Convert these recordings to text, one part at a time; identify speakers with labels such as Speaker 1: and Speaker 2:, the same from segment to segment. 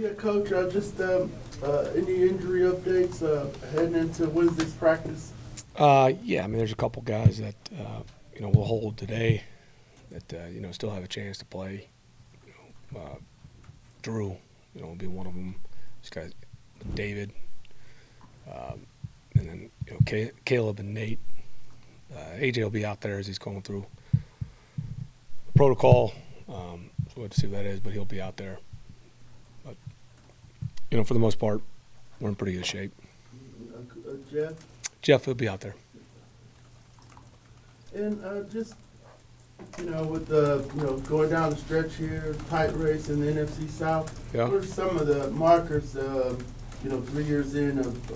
Speaker 1: Yeah, Coach, just any injury updates heading into Wednesday's practice?
Speaker 2: Yeah, I mean, there's a couple guys that, we'll hold today that, still have a chance to play. Drew, will be one of them. This guy, David, and then, Caleb and Nate. AJ will be out there as he's going through protocol. So we'll have to see what that is, but he'll be out there. But, for the most part, we're in pretty good shape.
Speaker 1: Jeff?
Speaker 2: Jeff will be out there.
Speaker 1: And just, with the, going down the stretch here, tight race in the NFC South,
Speaker 2: Yeah.
Speaker 1: what are some of the markers, 3 years in of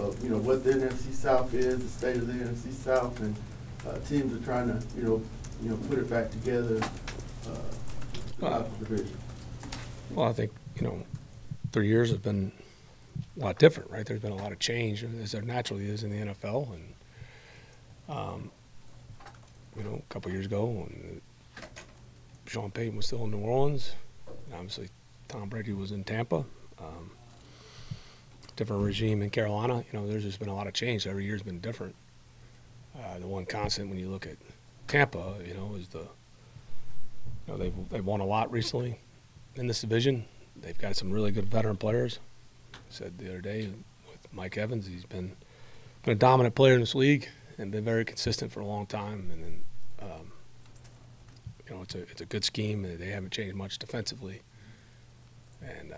Speaker 1: what the NFC South is, the state of the NFC South, and teams are trying to, put it back together throughout the division?
Speaker 2: Well, I think, 3 years has been a lot different, right? There's been a lot of change, as there naturally is in the NFL. And, a couple years ago, when Sean Payton was still in New Orleans, and obviously Tom Brady was in Tampa, different regime in Carolina. There's just been a lot of change. Every year's been different. The one constant when you look at Tampa, is they've won a lot recently in this division. They've got some really good veteran players. I said the other day with Mike Evans, he's been a dominant player in this league and been very consistent for a long time. And then, it's a good scheme. They haven't changed much defensively, and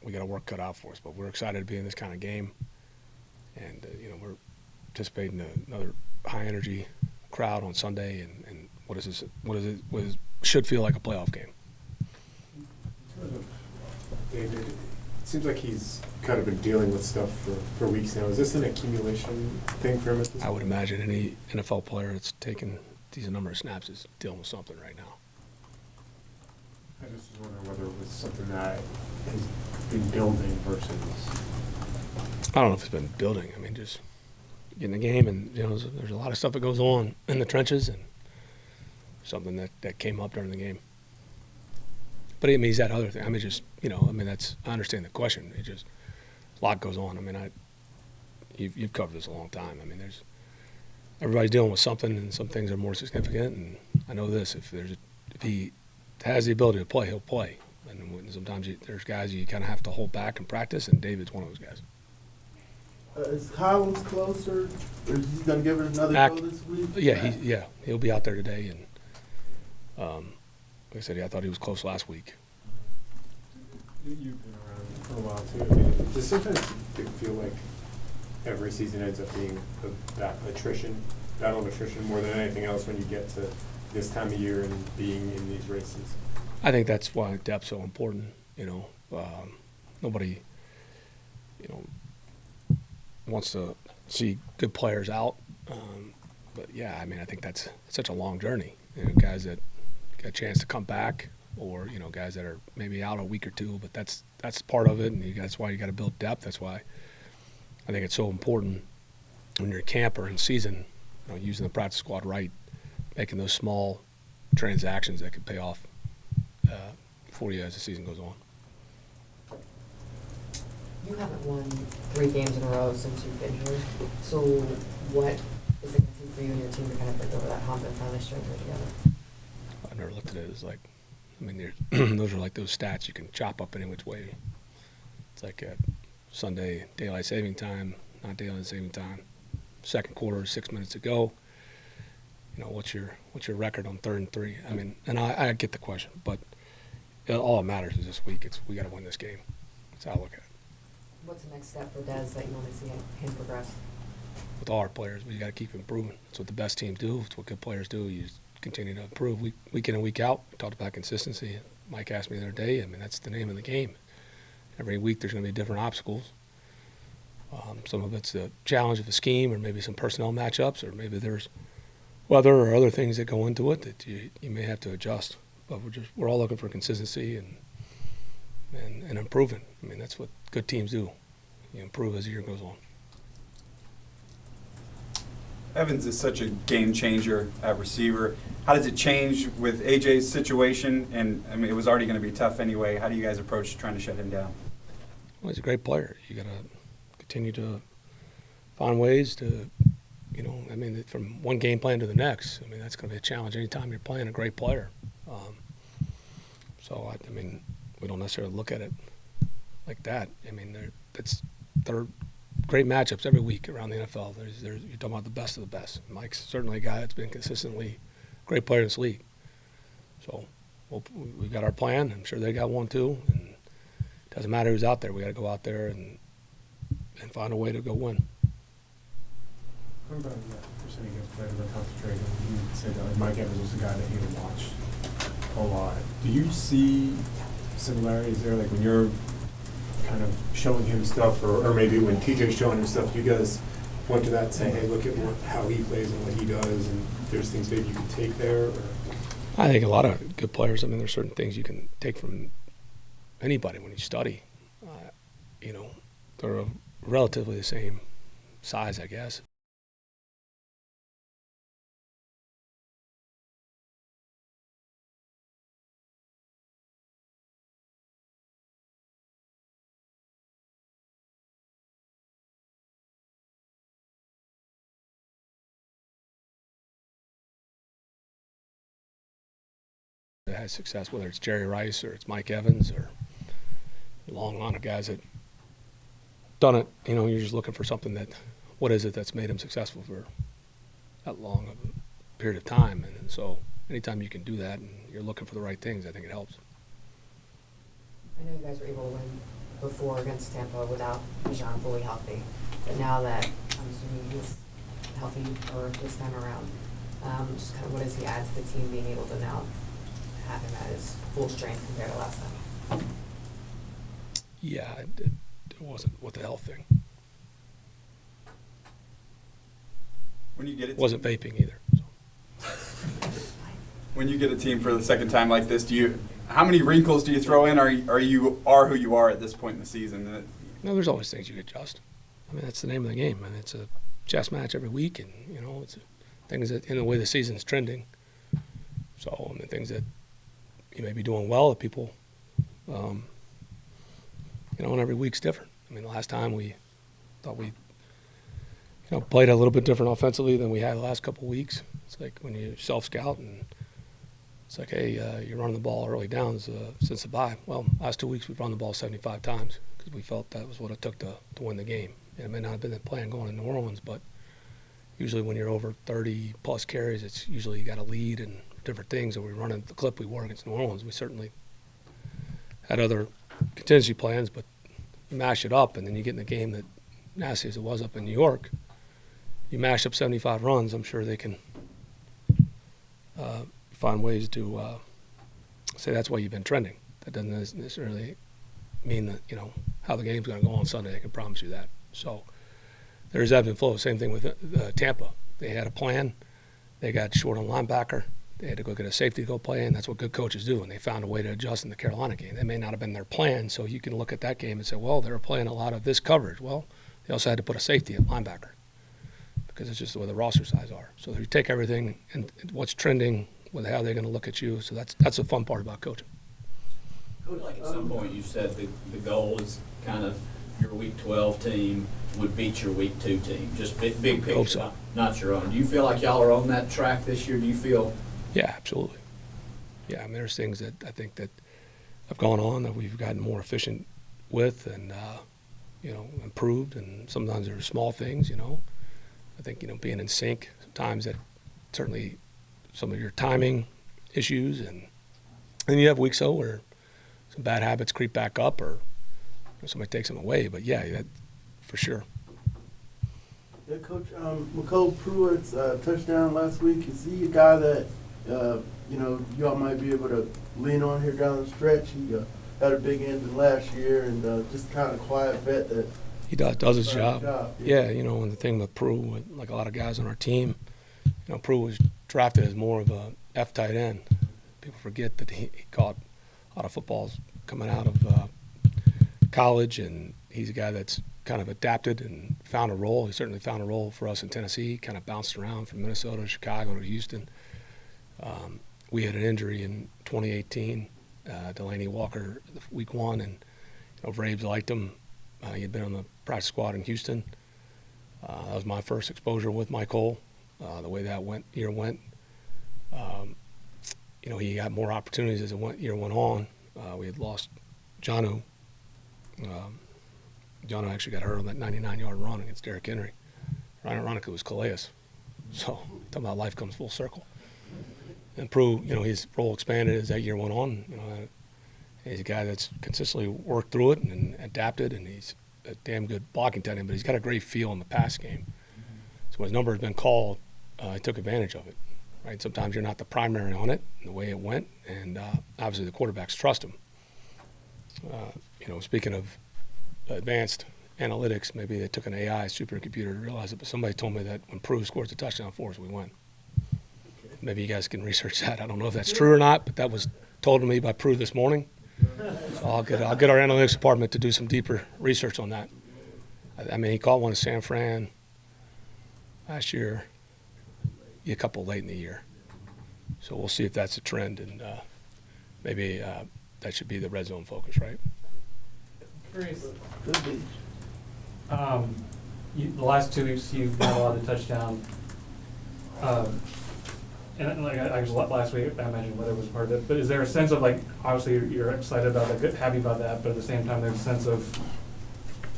Speaker 2: we got our work cut out for us. But we're excited to be in this kind of game, and we're anticipating another high energy crowd on Sunday, and what should feel like a playoff game.
Speaker 3: David, it seems like he's kind of been dealing with stuff for weeks now. Is this an accumulation thing for him at this point?
Speaker 2: I would imagine any NFL player that's taken these number of snaps is dealing with something right now.
Speaker 3: I just was wondering whether it was something that has been building versus...
Speaker 2: I don't know if it's been building. I mean, just getting the game, and there's a lot of stuff that goes on in the trenches, and something that came up during the game. But I mean, he's that other thing. I mean, just I understand the question. It just a lot goes on. I mean, you've covered this a long time. I mean, everybody's dealing with something, and some things are more significant. And I know this: if he has the ability to play, he'll play. And sometimes there's guys you kind of have to hold back and practice, and David's one of those guys.
Speaker 1: Is Collins closer? Or is he going to give it another go this week?
Speaker 2: Yeah, he'll be out there today, and like I said, I thought he was close last week.
Speaker 3: You've been around for a while too. I mean, does sometimes it feel like every season ends up being battle of attrition more than anything else when you get to this time of year and being in these races?
Speaker 2: I think that's why depth's so important. Nobody, wants to see good players out. But yeah, I mean, I think that's such a long journey. Guys that get a chance to come back, or guys that are maybe out a week or two. But that's part of it, and that's why you got to build depth. That's why I think it's so important when you're a camper in season, using the practice squad right, making those small transactions that could pay off for you as the season goes on.
Speaker 4: You haven't won 3 games in a row since you've been here. So what is it going to take for you and your team to kind of break over that hump and finally string it together?
Speaker 2: I've never looked at it as like, I mean, those are like those stats you can chop up any which way. It's like Sunday daylight saving time, not daylight saving time. Second quarter, 6 minutes to go. What's your record on 3rd and 3? I mean, and I get the question, but all that matters is this week. We got to win this game. That's how I look at it.
Speaker 4: What's the next step for Dez that you want to see him progress?
Speaker 2: With all our players, we got to keep improving. That's what the best teams do. It's what good players do. You just continue to improve week in and week out. We talked about consistency. Mike asked me the other day. I mean, that's the name of the game. Every week there's going to be different obstacles. Some of it's the challenge of the scheme, or maybe some personnel matchups, or maybe there's weather or other things that go into it that you may have to adjust. But we're all looking for consistency and improving. I mean, that's what good teams do. You improve as the year goes on.
Speaker 5: Evans is such a game changer at receiver. How does it change with AJ's situation? And I mean, it was already going to be tough anyway. How do you guys approach trying to shut him down?
Speaker 2: Well, he's a great player. You got to continue to find ways to, I mean, from one game plan to the next. I mean, that's going to be a challenge anytime you're playing a great player. So I mean, we don't necessarily look at it like that. I mean, they're great matchups every week around the NFL. You're talking about the best of the best. Mike's certainly a guy that's been consistently a great player in this league. So we've got our plan. I'm sure they got one too. And it doesn't matter who's out there. We got to go out there and find a way to go win.
Speaker 3: What about that percentage of players that concentrate? You said that Mike Evans was a guy that you watched a lot. Do you see similarities there? Like when you're kind of showing him stuff, or maybe when TJ's showing him stuff, you guys went to that and say, hey, look at how he plays and what he does, and there's things maybe you could take there? Or?
Speaker 2: I think a lot of good players, I mean, there's certain things you can take from anybody when you study. They're relatively the same size, I guess. That has success, whether it's Jerry Rice or it's Mike Evans or a long line of guys that done it. You're just looking for something what is it that's made them successful for that long of a period of time. And so anytime you can do that and you're looking for the right things, I think it helps.
Speaker 4: I know you guys were able to win before against Tampa without Bijan fully healthy, but now that I'm assuming he's healthy or this time around, just kind of what does he add to the team being able to now have him at his full strength compared to last time?
Speaker 2: Yeah, it wasn't with the health thing.
Speaker 5: When you get it,
Speaker 2: Wasn't vaping either. So.
Speaker 5: when you get a team for the second time like this, how many wrinkles do you throw in? Are you who you are at this point in the season?
Speaker 2: No, there's always things you adjust. I mean, that's the name of the game. I mean, it's a chess match every week, and it's things that in the way the season's trending. So, I mean, things that you may be doing well that people, and every week's different. I mean, the last time we thought we, played a little bit different offensively than we had the last couple of weeks. It's like when you self-scout and it's like, hey, you're running the ball early downs since the bye. Well, last 2 weeks we've run the ball 75 times because we felt that was what it took to win the game. And it may not have been the plan going to New Orleans, but usually when you're over 30-plus carries, it's usually you got a lead and different things. And we run at the clip we were against New Orleans. We certainly had other contingency plans, but you mash it up, and then you get in a game that, nasty as it was up in New York, you mash up 75 runs, I'm sure they can find ways to say that's why you've been trending. That doesn't necessarily mean that, how the game's going to go on Sunday. I can promise you that. So there's ebb and flow. Same thing with Tampa. They had a plan. They got short on linebacker. They had to go get a safety to go play, and that's what good coaches do, and they found a way to adjust in the Carolina game. That may not have been their plan, so you can look at that game and say, well, they were playing a lot of this coverage. Well, they also had to put a safety at linebacker because it's just the way the roster size are. So you take everything and what's trending with how they're going to look at you. So that's the fun part about coaching.
Speaker 6: Like at some point you said the goal is kind of your Week 12 team would beat your Week 2 team, just big picture,
Speaker 2: Hope so.
Speaker 6: not your own. Do you feel like y'all are on that track this year? Do you feel?
Speaker 2: Yeah, absolutely. Yeah, I mean, there's things that I think that have gone on that we've gotten more efficient with and, improved. And sometimes there's small things, I think, being in sync, sometimes that certainly some of your timing issues. And then you have weeks, though, where some bad habits creep back up or somebody takes them away. But, yeah, that for sure.
Speaker 1: Yeah, Coach, McCole Pruitt's touchdown last week, is he a guy that, y'all might be able to lean on here down the stretch? He had a big end last year and just kind of quiet vet that
Speaker 2: he does his job.
Speaker 1: Yeah,
Speaker 2: And the thing with Pruitt, like a lot of guys on our team, Pruitt was drafted as more of a F tight end. People forget that he caught a lot of footballs coming out of college, and he's a guy that's kind of adapted and found a role. He certainly found a role for us in Tennessee, kind of bounced around from Minnesota to Chicago to Houston. We had an injury in 2018, Delaney Walker, week 1, and Braves liked him. He had been on the practice squad in Houston. That was my first exposure with Mike Cole. The way that year went, he got more opportunities as the year went on. We had lost Jonu. Jonu actually got hurt on that 99-yard run against Derrick Henry. Ironically, it was Calais. So, talking about life comes full circle. And Prue, his role expanded as that year went on. He's a guy that's consistently worked through it and adapted, and he's a damn good blocking tight end, but he's got a great feel in the pass game. So when his number has been called, he took advantage of it. Right? Sometimes you're not the primary on it, the way it went, and obviously the quarterbacks trust him. Speaking of advanced analytics, maybe they took an AI supercomputer to realize it, but somebody told me that when Prue scores a touchdown for us, we win. Maybe you guys can research that. I don't know if that's true or not, but that was told to me by Prue this morning. So I'll get our analytics department to do some deeper research on that. I mean, he caught one in San Fran last year, a couple late in the year. So we'll see if that's a trend, and maybe that should be the red zone focus, right?
Speaker 7: Curious.
Speaker 1: Could be.
Speaker 7: The last 2 weeks you've had a lot of touchdown. And like I was last week, I imagine weather was part of it. But is there a sense of obviously you're excited about that, happy about that, but at the same time there's a sense of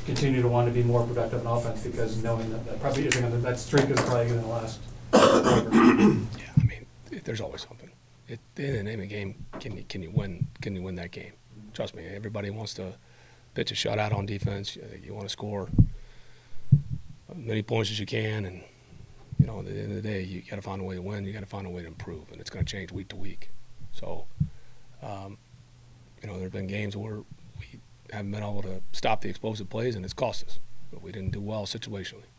Speaker 7: continue to want to be more productive in offense because knowing that probably isn't going to, that streak is probably going to last forever.
Speaker 2: Yeah, I mean, there's always something. At the end of the game, can you win that game? Trust me, everybody wants to pitch a shutout on defense. You want to score as many points as you can, and at the end of the day, you got to find a way to win. You got to find a way to improve, and it's going to change week to week. So, there have been games where we haven't been able to stop the explosive plays, and it's cost us. But we didn't do well situationally.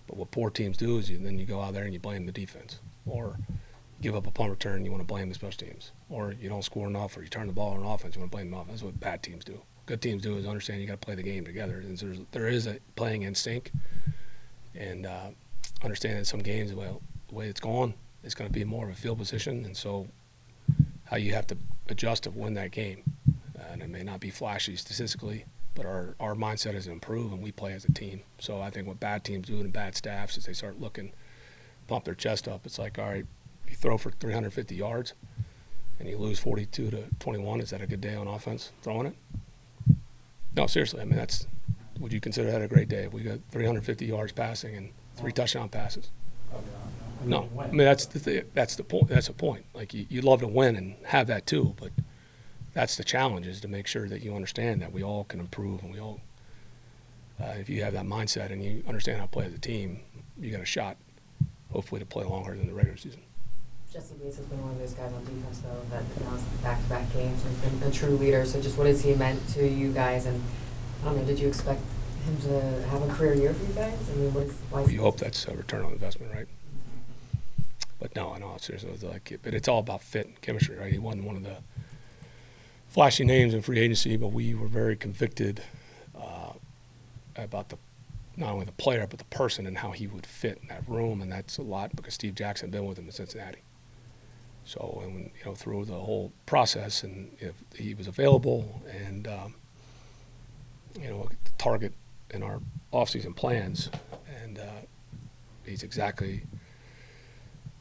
Speaker 2: But what poor teams do is then you go out there and you blame the defense, or give up a punt return and you want to blame the special teams, or you don't score enough, or you turn the ball on offense, you want to blame the offense. That's what bad teams do. Good teams do is understand you got to play the game together. And there is a playing in sync, and understand that some games, the way it's going, it's going to be more of a field position, and so how you have to adjust to win that game. And it may not be flashy statistically, but our mindset is to improve, and we play as a team. So I think what bad teams do and bad staffs is they start looking, pump their chest up. It's like, all right, if you throw for 350 yards and you lose 42-21, is that a good day on offense throwing it? No, seriously. I mean, would you consider that a great day if we got 350 yards passing and 3 touchdown passes? No. I mean, that's the point. That's the point. Like, you'd love to win and have that too, but that's the challenge, is to make sure that you understand that we all can improve, and we all, if you have that mindset and you understand how to play as a team, you got a shot, hopefully, to play longer than the regular season.
Speaker 4: Jesse Bates has been one of those guys on defense, though, that now it's back-to-back games and been a true leader. So just what has he meant to you guys? And I don't know, did you expect him to have a career year for you guys? I mean, why?
Speaker 2: You hope that's a return on investment, right? But no, seriously, but it's all about fit and chemistry, right? He wasn't one of the flashy names in free agency, but we were very convicted about not only the player but the person and how he would fit in that room, and that's a lot because Steve Jackson had been with him in Cincinnati. So, and through the whole process, and if he was available, and target in our offseason plans, and he's exactly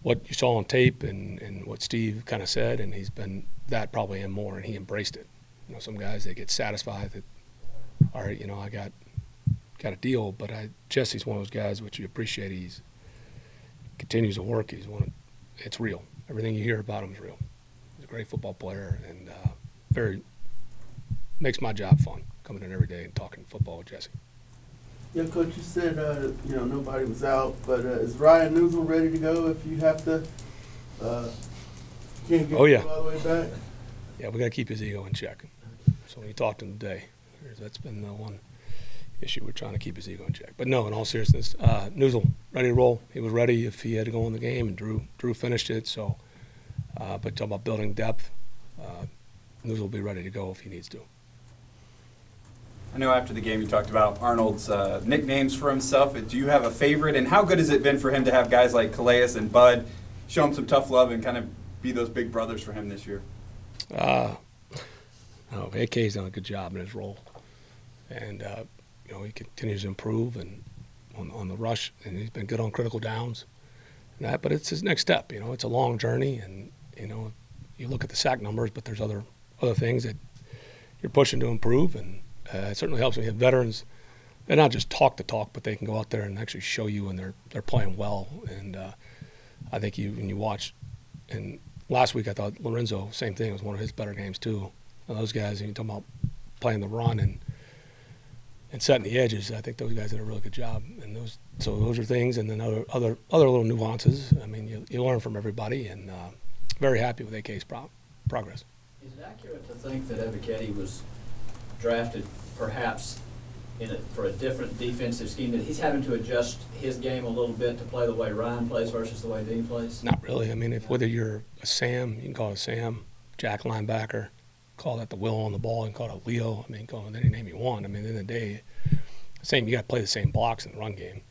Speaker 2: what you saw on tape and what Steve kind of said, and he's been that probably and more, and he embraced it. Some guys, they get satisfied that, all right, I got a deal, but Jesse's one of those guys which you appreciate. He's continues to work. It's real. Everything you hear about him is real. He's a great football player, and makes my job fun, coming in every day and talking football with Jesse.
Speaker 1: Yeah, Coach, you said nobody was out, but is Ryan Newsel ready to go if you have to? Can't get
Speaker 2: Oh, yeah.
Speaker 1: him all the way back.
Speaker 2: Yeah, we got to keep his ego in check. So when you talk to him today, that's been the one issue. We're trying to keep his ego in check. But no, in all seriousness, Newsel ready to roll. He was ready if he had to go in the game, and Drew finished it. So, but talking about building depth, Newsel will be ready to go if he needs to.
Speaker 5: I know after the game you talked about Arnold's nicknames for himself. Do you have a favorite, and how good has it been for him to have guys like Calais and Bud show him some tough love and kind of be those big brothers for him this year?
Speaker 2: AK's done a good job in his role. And, he continues to improve and on the rush, and he's been good on critical downs. And that, but it's his next step. It's a long journey, and you look at the sack numbers, but there's other things that you're pushing to improve, and it certainly helps when you have veterans. They're not just talk the talk, but they can go out there and actually show you when they're playing well. And I think when you watch, and last week I thought Lorenzo, same thing, was one of his better games too. And those guys, and you talk about playing the run and setting the edges, I think those guys did a really good job. And those are things, and then other little nuances. I mean, you learn from everybody, and very happy with AK's progress.
Speaker 6: Is it accurate to think that Ebiketie was drafted perhaps for a different defensive scheme, that he's having to adjust his game a little bit to play the way Ryan plays versus the way Dean plays?
Speaker 2: Not really. I mean, whether you're a Sam, you can call it a Sam, Jack linebacker, call that the Will on the ball, and call it a Leo. I mean, call it any name you want. I mean, at the end of the day, you got to play the same blocks in the run game.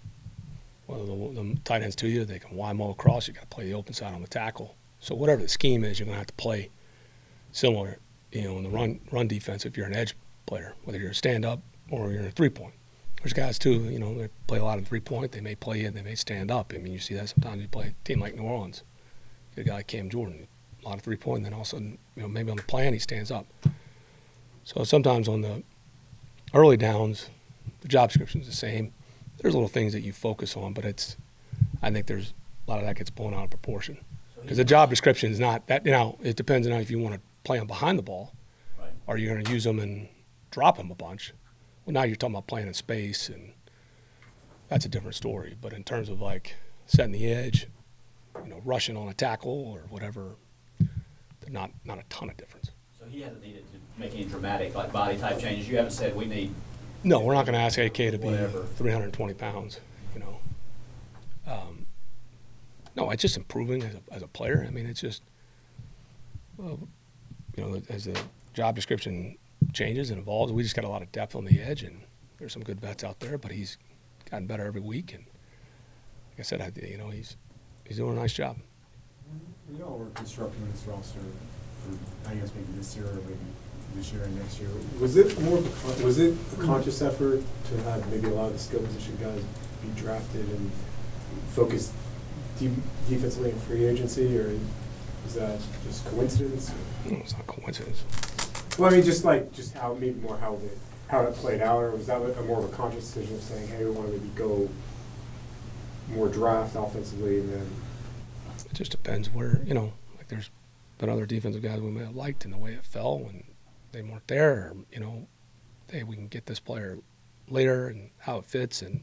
Speaker 2: Whether the tight ends to you, they can YMO across, you got to play the open side on the tackle. So whatever the scheme is, you're going to have to play similar, in the run defense if you're an edge player, whether you're a stand-up or you're a three-point. There's guys, too, they play a lot of three-point. They may play it, they may stand up. I mean, you see that sometimes you play a team like New Orleans. You get a guy like Cam Jordan, a lot of three-point, and then all of a sudden, maybe on the plan he stands up. So sometimes on the early downs, the job description is the same. There's little things that you focus on, but I think there's a lot of that gets blown out of proportion. Because the job description is not that, it depends on if you want to play them behind the ball,
Speaker 6: Right.
Speaker 2: or you're going to use them and drop them a bunch. Well, now you're talking about playing in space, and that's a different story. But in terms of like setting the edge, rushing on a tackle or whatever, there's not a ton of difference.
Speaker 6: So he hasn't needed to make any dramatic body type changes. You haven't said we need.
Speaker 2: No, we're not going to ask AK to be
Speaker 6: Whatever.
Speaker 2: 320 pounds, No, it's just improving as a player. I mean, it's just, as the job description changes and evolves, we just got a lot of depth on the edge, and there's some good vets out there, but he's gotten better every week. And like I said, he's doing a nice job.
Speaker 3: We all were constructing this roster for, I guess, maybe this year or maybe this year and next year. Was it a conscious effort to have maybe a lot of the skill position guys be drafted and focused defensively in free agency, or is that just coincidence?
Speaker 2: No, it's not coincidence.
Speaker 3: Well, I mean, just how maybe more how it played out, or was that a more of a conscious decision of saying, hey, we want to maybe go more draft offensively, and then
Speaker 2: It just depends where, like there's been other defensive guys we may have liked in the way it fell when they weren't there, or, hey, we can get this player later and how it fits. And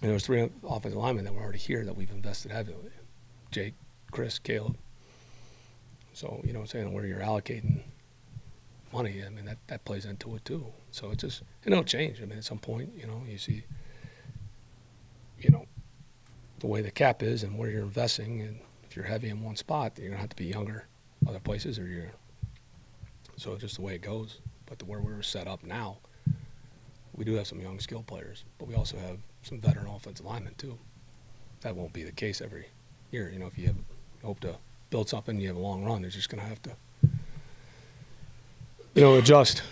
Speaker 2: there's 3 offensive linemen that were already here that we've invested heavily. Jake, Chris, Caleb. So, saying where you're allocating money, I mean, that plays into it too. So it just, it'll change. I mean, at some point, you see, the way the cap is and where you're investing, and if you're heavy in one spot, then you're going to have to be younger other places, so just the way it goes. But where we're set up now, we do have some young skill players, but we also have some veteran offensive linemen too. That won't be the case every year. If you hope to build something, you have a long run, they're just going to have to, adjust,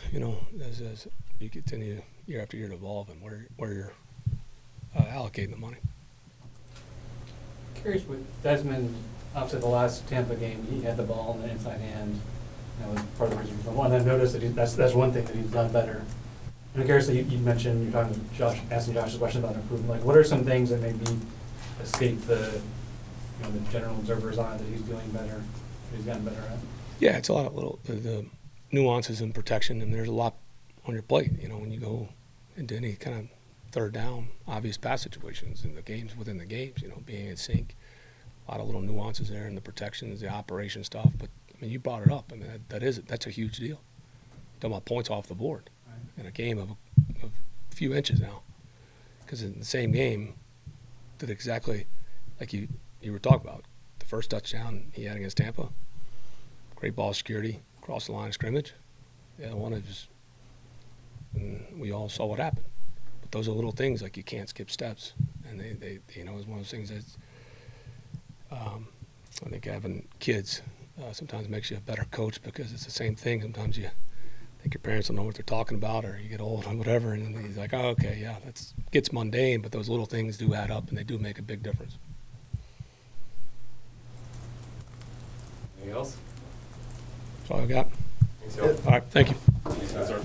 Speaker 2: as you continue year after year to evolve and where you're allocating the money.
Speaker 7: Curious with Desmond, obviously the last Tampa game, he had the ball in the inside hand. That was part of the reason for one. I noticed that that's one thing that he's done better. I'm curious that you mentioned, you're talking to Josh, asking Josh's question about improvement. Like, what are some things that maybe escape the general observer's eye that he's doing better, that he's gotten better at?
Speaker 2: Yeah, it's a lot of little the nuances in protection, and there's a lot on your plate. When you go into any kind of third down, obvious pass situations in the games, within the games, being in sync, a lot of little nuances there in the protections, the operation stuff. But I mean, you brought it up. I mean, that's a huge deal. You're talking about points off the board in a game of a few inches now, because in the same game, did exactly like you were talking about. The first touchdown he had against Tampa, great ball security, across the line of scrimmage. The other one is, and we all saw what happened. But those are little things, like you can't skip steps, and they it's one of those things that I think having kids sometimes makes you a better coach, because it's the same thing. Sometimes think your parents don't know what they're talking about, or you get old or whatever, and then he's like, oh, okay, yeah, that's gets mundane, but those little things do add up, and they do make a big difference.
Speaker 3: Anything else?
Speaker 2: That's all I got.
Speaker 3: Thanks, y'all.
Speaker 2: All right, thank you.
Speaker 3: Thanks, guys.